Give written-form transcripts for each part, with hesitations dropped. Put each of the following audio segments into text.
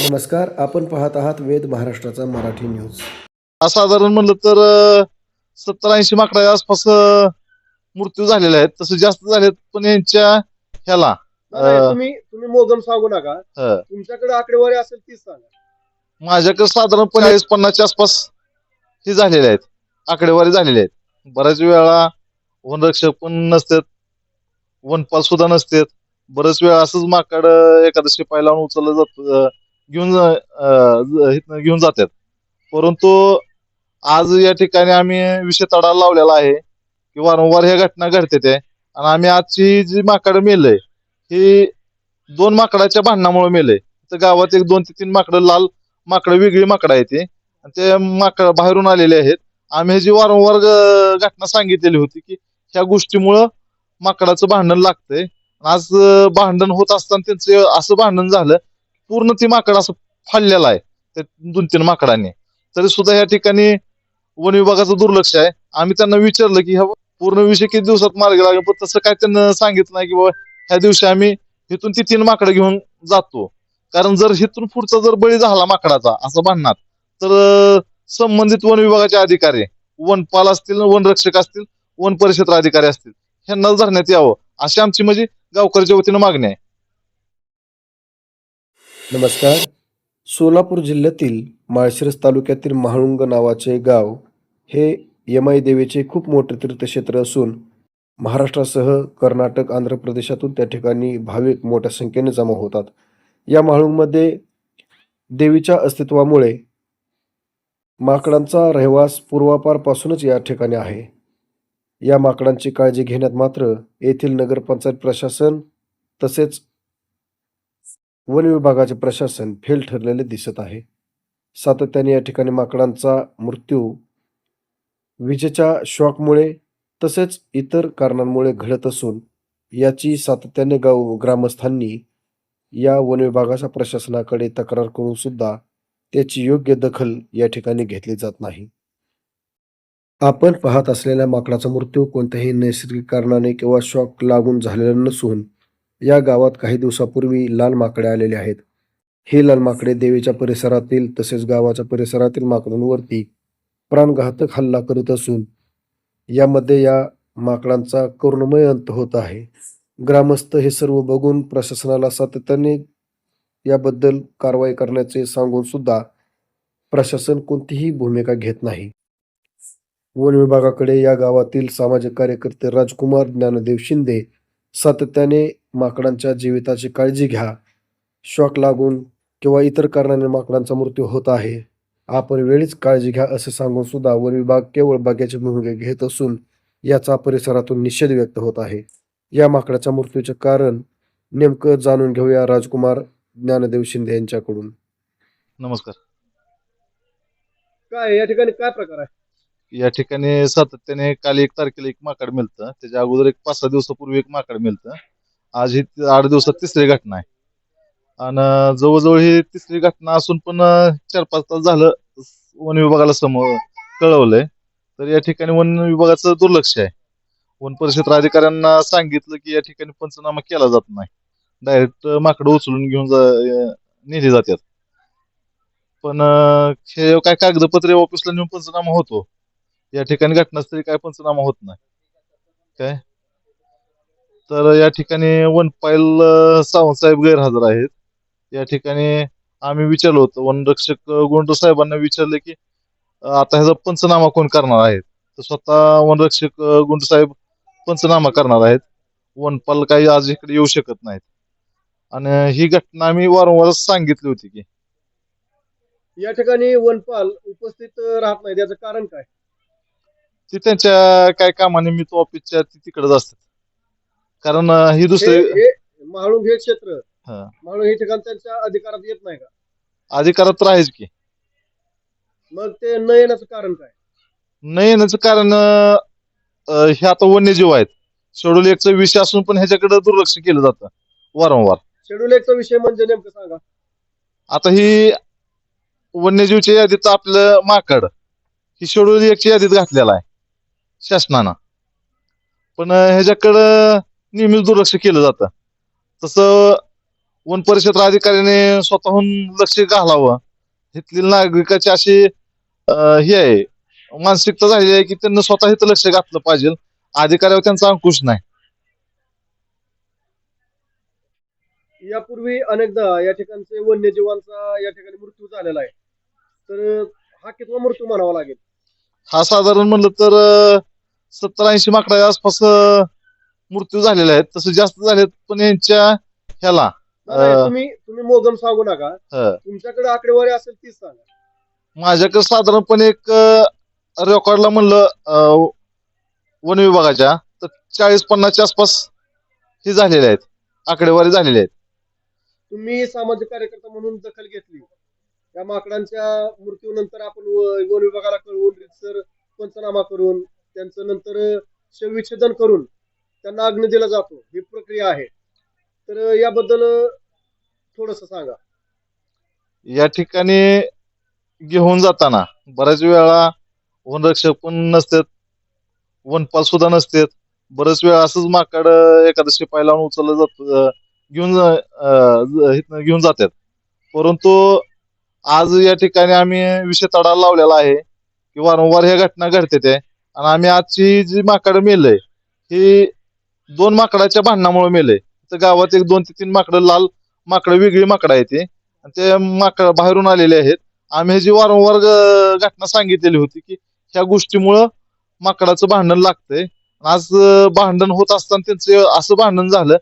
नमस्कार, आपण पाहत आहात वेद महाराष्ट्राचा मराठी न्यूज. साधारण म्हणलं तर 70-80 माकडाच्या आसपास मृत्यू झालेले आहेत. तसे जास्त झालेत पण यांच्या ह्याला नाही तुम्ही मोजून सांगू नका. अ, तुमच्याकडे आकडेवारी असेल तीच सांगा. माझ्याकडे साधारणपणे 40-50च्या आसपास हे झालेले आहेत, आकडेवारी झालेली आहेत. बऱ्याच वेळा वनरक्षक पण नसतात, वनपाल सुद्धा नसतात. बरेच वेळा असंच माकड एखादं शिपाई लावून उचललं जात घेऊन जातात. परंतु आज या ठिकाणी आम्ही विषय तडा लावलेला आहे की वारंवार ह्या घटना घडतात आहे. आणि आम्ही आजची जी माकड मेलय ही 2 माकडाच्या भांडणामुळे मेलय. तर गावात 1-2 ते 3 माकडं, लाल माकडं, वेगळी माकडं आहेत ते, आणि ते माकड बाहेरून आलेले आहेत. आम्ही जी वारंवार घटना सांगितलेली होती की ह्या गोष्टीमुळं माकडाचं भांडण लागतंय. आज भांडण होत असताना त्यांचं असं भांडण झालं, पूर्ण ती माकड असं फाडलेलं आहे त्या 2-3 माकडांनी. तरी सुद्धा या ठिकाणी वन विभागाचं दुर्लक्ष आहे. आम्ही त्यांना विचारलं की हा पूर्ण विषय किती दिवसात मार्गी लागेल, पण तसं काय त्यांना सांगितलं नाही की बाबा ह्या दिवशी आम्ही इथून ती 3 माकडं घेऊन जातो. कारण जर इथून पुढचा जर बळी झाला माकडाचा असं भांडणात, तर संबंधित वन विभागाचे अधिकारी, वनपाल असतील, वनरक्षक असतील, वन परिक्षेत्र अधिकारी असतील, ह्यांना धरण्यात यावं अशी आमची म्हणजे गावकऱ्याच्या वतीनं मागणी आहे. नमस्कार. सोलापूर जिल्ह्यातील माळशिरस तालुक्यातील महाळुंग नावाचे गाव हे यमाई देवीचे खूप मोठे तीर्थक्षेत्र असून महाराष्ट्रासह कर्नाटक, आंध्र प्रदेशातून त्या ठिकाणी भाविक मोठ्या संख्येने जमा होतात. या माळुंगमध्ये देवीच्या अस्तित्वामुळे माकडांचा रहवास पूर्वापारपासूनच या ठिकाणी आहे. या माकडांची काळजी घेण्यात मात्र येथील नगरपंचायत प्रशासन तसेच वन विभागाचे प्रशासन फेल ठरलेले दिसत आहे. सातत्याने या ठिकाणी माकडांचा मृत्यू विजेच्या शॉकमुळे तसेच इतर कारणांमुळे घडत असून याची सातत्याने ग्रामस्थांनी या वन विभागाच्या प्रशासनाकडे तक्रार करून सुद्धा त्याची योग्य दखल या ठिकाणी घेतली जात नाही. आपण पाहत असलेल्या माकडाचा मृत्यू कोणत्याही नैसर्गिक कारणाने किंवा शॉक लागून झालेला नसून या गावात काही दिवसापूर्वी लाल माकडे आलेले आहेत. हे लाल माकडे देवीच्या परिसरातील तसेच गावाच्या परिसरातील माकडांवरती प्राणघातक हल्ला करीत असून यामध्ये या माकडांचा करुणमय अंत होत आहे. ग्रामस्थ हे सर्व बघून प्रशासनाला सातत्याने याबद्दल कारवाई करण्याचे सांगून सुद्धा प्रशासन कोणतीही भूमिका घेत नाही. वन विभागाकडे या गावातील सामाजिक कार्यकर्ते राजकुमार ज्ञानदेव शिंदे सातत्याने माकडांच्या जीविताची काळजी घ्या, शॉक लागून किंवा इतर कारणाने माकडांचा मृत्यू होत आहे, आपण वेळीच काळजी घ्या असे सांगून सुद्धा वन विभाग केवळ बघ्याची भूमिका घेत असून याचा परिसरातून निषेध व्यक्त होत आहे. या माकडाच्या मृत्यूचे कारण नेमकं जाणून घेऊया राजकुमार ज्ञानदेव शिंदे यांच्याकडून. नमस्कार. काय या ठिकाणी काय प्रकार आहे? या ठिकाणी सातत्याने काल 1 तारखेला एक माकड मिळतं, त्याच्या अगोदर एक 5-6 दिवसापूर्वी एक माकड मिळतं. आज ही 8 दिवसात तिसरी घटना आहे. आणि जवळजवळ ही तिसरी घटना असून पण 4-5 तास झालं वन विभागाला कळवलंय. तर या ठिकाणी वन विभागाचं दुर्लक्ष आहे. वन परिक्षेत्र अधिकाऱ्यांना सांगितलं की या ठिकाणी पंचनामा केला जात नाही, डायरेक्ट माकडं उचलून घेऊन नेली जातात. पण हे काय कागदपत्रे ऑफिसला नेऊन पंचनामा होतो, या ठिकाणी घटनास्थळी काय पंचनामा होत नाही. काय तर या ठिकाणी वनपाल सावंत साहेब गैरहजर आहेत. या ठिकाणी आम्ही विचारलं होतं, वनरक्षक गोंड साहेबांना विचारलं की आता ह्याचा पंचनामा कोण करणार आहेत. तर स्वतः वनरक्षक गुंड साहेब पंचनामा करणार आहेत. वनपाल काही आज इकडे येऊ शकत नाहीत. आणि ही घटना आम्ही वारंवार सांगितली होती की या ठिकाणी वनपाल उपस्थित राहत नाही, त्याचं कारण काय? ती त्यांच्या काय कामानिमित्त ऑफिसच्या तिकडेच असतात. कारण ही दुसरी हे महाळुंग हे क्षेत्र, हा, महाळुंग हे ठिकाण त्यांच्या अधिकारात येत नाही का? अधिकारात तर आहेच की. मग ते न येण्याचं कारण काय? न येण्याचं कारण हे आता वन्यजीव आहेत, शेड्यूल 1चा विषय असून पण ह्याच्याकडे दुर्लक्ष केलं जातं वारंवार. शेड्यूल 1चा विषय म्हणजे नेमकं सांगा. आता ही वन्यजीवच्या यादीत आपलं माकड ही शेड्यूल 1च्या यादीत घातलेला आहे शासनानं, पण ह्याच्याकडं नेहमीच दुर्लक्ष केलं जातं. तसं वन परिक्षेत्र अधिकाऱ्याने स्वतःहून लक्ष घालावं. इथली नागरिकाची अशी ही आहे मानसिकता झालेली आहे की त्यांनी स्वतः इथं लक्ष घातलं पाहिजे. अधिकाऱ्यावर त्यांचा अंकुश नाही. यापूर्वी अनेकदा या ठिकाणचे वन्यजीवांचा या ठिकाणी मृत्यू झालेला आहे. तर हा कितवा मृत्यू म्हणावा लागेल? हा साधारण म्हणलं तर 70-80 माकडाच्या आसपास मृत्यू झालेले आहेत. तसं जास्त झालेत पण यांच्या ह्याला नाही, तुम्ही मोजम सांगू नका. अं, तुमच्याकडे आकडेवारी असेल तीच सांगा. माझ्याकडे साधारणपणे एक रेकॉर्डला म्हणलं वन विभागाच्या तर 40-50च्या आसपास हे झालेले आहेत, आकडेवारी झालेली आहेत. तुम्ही सामाजिक कार्यकर्ता म्हणून दखल घेतली. या माकडांच्या मृत्यूनंतर आपण वन विभागाला कळवून रीतसर पंचनामा करून त्यांचं नंतर शवविच्छेदन करून त्यांना अग्नी दिला जातो. ही प्रक्रिया आहे. तर याबद्दल थोडस सांगा. या ठिकाणी घेऊन जाताना बऱ्याच वेळा वनरक्षक पण नसतात, वनपाल सुद्धा नसतात. बरेच वेळा असंच माकड एखादं शिपाई लावून उचललं जात इथनं घेऊन जातात. परंतु आज या ठिकाणी आम्ही विषय तडा लावलेला आहे की वारंवार ह्या घटना घडतात आहे. आणि आम्ही आजची जी माकड मेलय ही 2 माकडाच्या भांडणामुळे मेलय. तर गावात एक 2 ते 3 माकडं, लाल माकडं, वेगळी माकडं आहेत ते, आणि ते माकड बाहेरून आलेले आहेत. आम्ही जी वारंवार घटना सांगितलेली होती की ह्या गोष्टीमुळं माकडाचं भांडण लागतंय. आज भांडण होत असताना त्यांचं असं भांडण झालं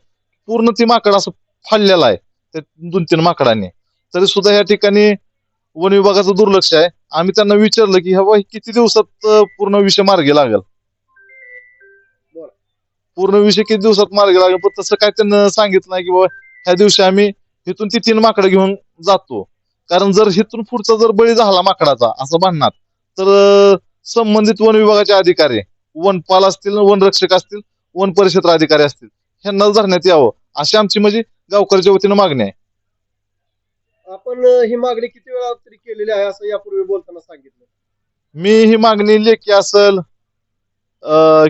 पूर्ण ती माकड असं फाडलेलं आहे त्या 2-3 माकडांनी. तरी सुद्धा या ठिकाणी वन विभागाचं दुर्लक्ष आहे. आम्ही त्यांना विचारलं की बाबा किती दिवसात पूर्ण विषय मार्गी लागेल, पूर्ण विषय किती दिवसात मार्गी लागेल, पण तसं काय त्यांना सांगितलं नाही की बाबा ह्या दिवशी आम्ही इथून ती 3 माकडं घेऊन जातो. कारण जर इथून पुढचा जर बळी झाला माकडाचा असं म्हणणार तर संबंधित वन विभागाचे अधिकारी, वनपाल असतील, वनरक्षक असतील, वन परिक्षेत्र अधिकारी असतील, ह्यांना धरण्यात यावं अशी आमची म्हणजे गावकऱ्याच्या वतीनं मागणी आहे. आपण ही मागणी किती वेळा तरी केलेली आहे असं यापूर्वी बोलताना सांगितलं. मी ही मागणी लेखी असेल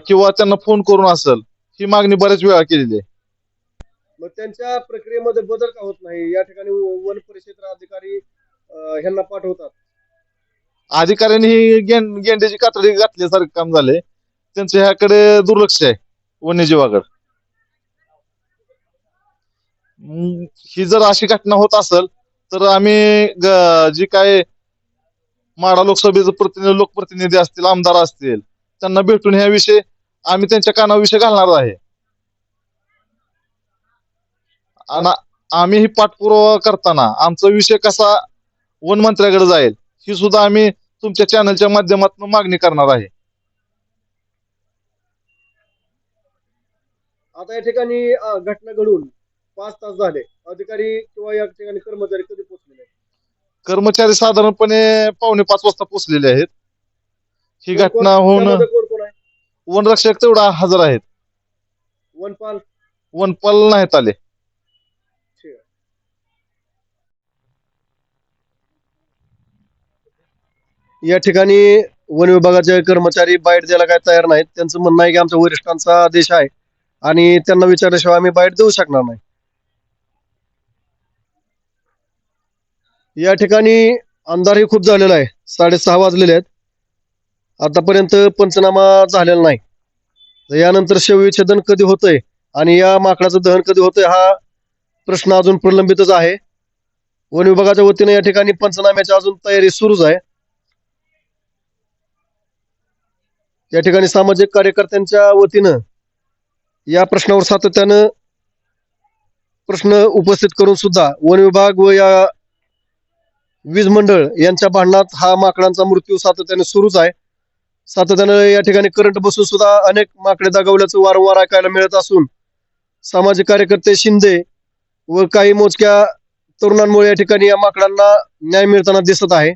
किंवा त्यांना फोन करून असेल ही मागणी बऱ्याच वेळा केलेली आहे. मग त्यांच्या प्रक्रियेमध्ये बदल का होत नाही? या ठिकाणी वन परिक्षेत्र अधिकारी ह्यांना पाठवतात. अधिकाऱ्यांनी ही गेंड्याची कातडी घातल्यासारखं काम झालंय. त्यांचं ह्याकडे दुर्लक्ष आहे वन्यजीवाकडे. ही जर अशी घटना होत असेल तर आम्ही जी काय माढा लोकसभेचे लोकप्रतिनिधी असतील, आमदार असतील, त्यांना भेटून ह्या विषय आम्ही त्यांच्या कानावर विषय घालणार आहे. आणि आम्ही ही पाठपुरावा करताना आमचा विषय कसा वन मंत्र्याकडे जाईल ही सुद्धा आम्ही तुमच्या चॅनलच्या माध्यमातून मागणी करणार आहे. आता या ठिकाणी घटना घडून 5 तास झाले. अधिकारी किंवा या ठिकाणी कर्मचारी कधी पोहोचलेले आहेत? कर्मचारी साधारणपणे 4:45 वाजता पोहोचलेले आहेत. ही घटना होऊन त्यामध्ये कोण कोण आहे? वनरक्षक तेवढा हजर आहेत, वनपाल? वनपाल नाहीत आले. ठीक आहे. या ठिकाणी वन विभागाचे कर्मचारी बाईट द्यायला काय तयार नाहीत. त्यांचं म्हणणं आहे की आमच्या वरिष्ठांचा आदेश आहे आणि त्यांना विचारल्याशिवाय आम्ही बाईट देऊ शकणार नाही. या ठिकाणी अंधारही खूप झालेला आहे. 6:30 वाजलेले आहेत. आतापर्यंत पंचनामा झालेला नाही. तर यानंतर शवविच्छेदन कधी होतंय आणि या माकडाचं दहन कधी होतंय हा प्रश्न अजून प्रलंबितच आहे. वन विभागाच्या वतीने या ठिकाणी पंचनाम्याची अजून तयारी सुरूच आहे. या ठिकाणी सामाजिक कार्यकर्त्यांच्या वतीनं या प्रश्नावर सातत्यानं प्रश्न उपस्थित करून सुद्धा वन विभाग व या वीज मंडळ यांच्या भांडणात हा माकडांचा मृत्यू सातत्याने सुरूच आहे. सातत्यानं या ठिकाणी करंट बसून सुद्धा अनेक माकडे दगावल्याचं वारंवार ऐकायला मिळत असून सामाजिक कार्यकर्ते शिंदे व काही मोजक्या तरुणांमुळे या ठिकाणी या माकडांना न्याय मिळताना दिसत आहे.